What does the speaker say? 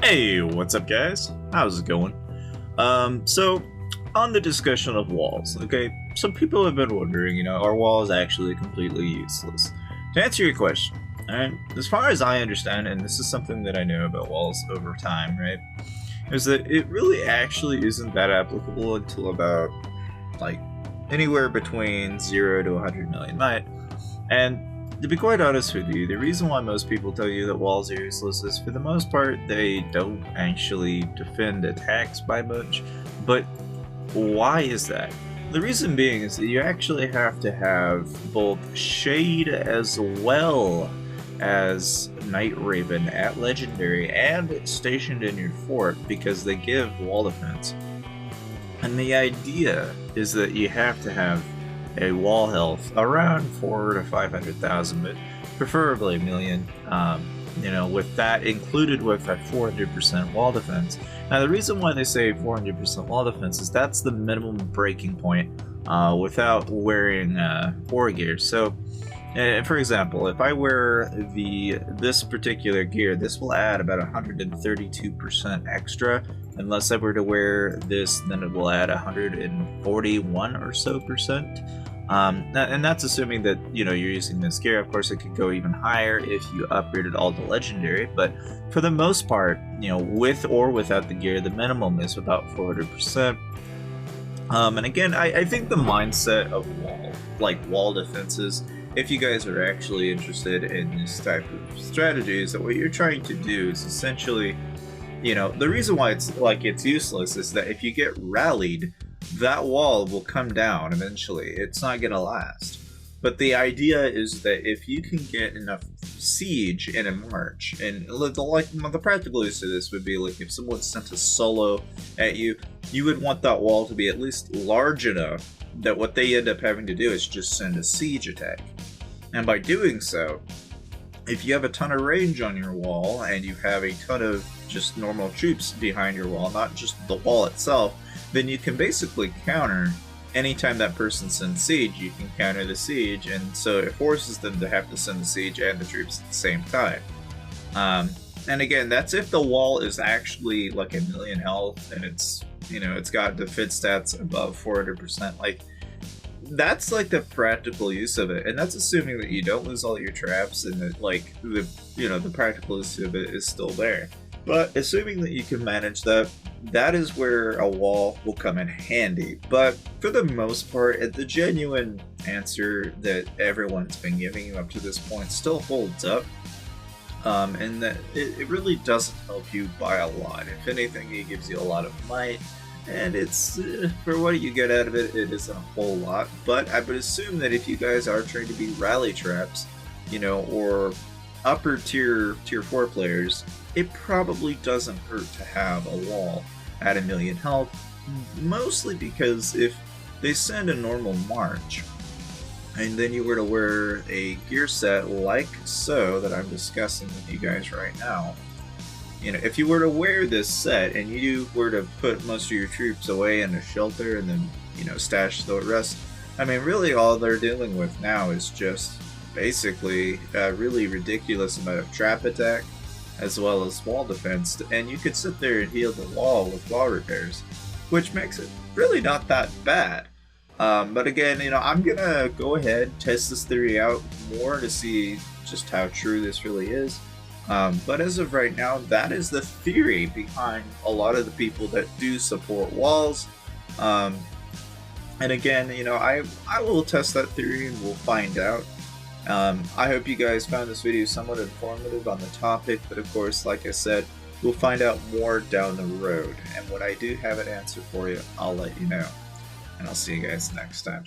Hey, what's up guys? How's it going? So on the discussion of walls, okay, some people have been wondering, are walls actually completely useless? To answer your question, alright, as far as I understand, and this is something that I know about walls over time, right, is that it really actually isn't that applicable until about, like, anywhere between 0 to 100 million might. And to be quite honest with you, the reason why most people tell you that walls are useless is, for the most part, they don't actually defend attacks by much. But why is that? The reason being is that you actually have to have both Shade as well as Night Raven at Legendary and stationed in your fort, because they give wall defense. And the idea is that you have to have a wall health around 400 to 500,000, but preferably a million. With that included with a 400% wall defense. Now, the reason why they say 400% wall defense is that's the minimum breaking point without wearing war gear. So, for example, if I wear this particular gear, this will add about 132% extra. Unless I were to wear this, then it will add 141 or so percent. And that's assuming that you're using this gear. Of course, it could go even higher if you upgraded all to legendary, but for the most part, with or without the gear, the minimum is about 400%. And again, I think the mindset of wall defenses, if you guys are actually interested in this type of strategy, is that what you're trying to do is essentially, the reason why it's useless is that if you get rallied, that wall will come down eventually. It's not gonna last. But the idea is that if you can get enough siege in a march, and the practical use of this would be like if someone sent a solo at you, you would want that wall to be at least large enough that what they end up having to do is just send a siege attack. And by doing so, if you have a ton of range on your wall and you have a ton of just normal troops behind your wall, not just the wall itself, then you can basically counter anytime that person sends siege. You can counter the siege, and so it forces them to have to send the siege and the troops at the same time. And again, that's if the wall is actually like a million health and it's got defense stats above 400%. Like, that's like the practical use of it, and that's assuming that you don't lose all your traps and that the practical use of it is still there. But assuming that you can manage that, that is where a wall will come in handy. But for the most part, the genuine answer that everyone's been giving you up to this point still holds up, and that it really doesn't help you by a lot. If anything, it gives you a lot of might, and it's for what you get out of it, it isn't a whole lot. But I would assume that if you guys are trying to be rally traps, or upper tier 4 players, it probably doesn't hurt to have a wall at a million health, mostly because if they send a normal march and then you were to wear a gear set like so that I'm discussing with you guys right now, if you were to wear this set and you were to put most of your troops away in a shelter and then stash the rest, I mean, really all they're dealing with now is just basically a really ridiculous amount of trap attack as well as wall defense, and you could sit there and heal the wall with wall repairs, which makes it really not that bad. But again, I'm gonna go ahead, test this theory out more to see just how true this really is. But as of right now, that is the theory behind a lot of the people that do support walls. And again, I will test that theory and we'll find out. I hope you guys found this video somewhat informative on the topic, but of course, like I said, we'll find out more down the road. And when I do have an answer for you, I'll let you know. And I'll see you guys next time.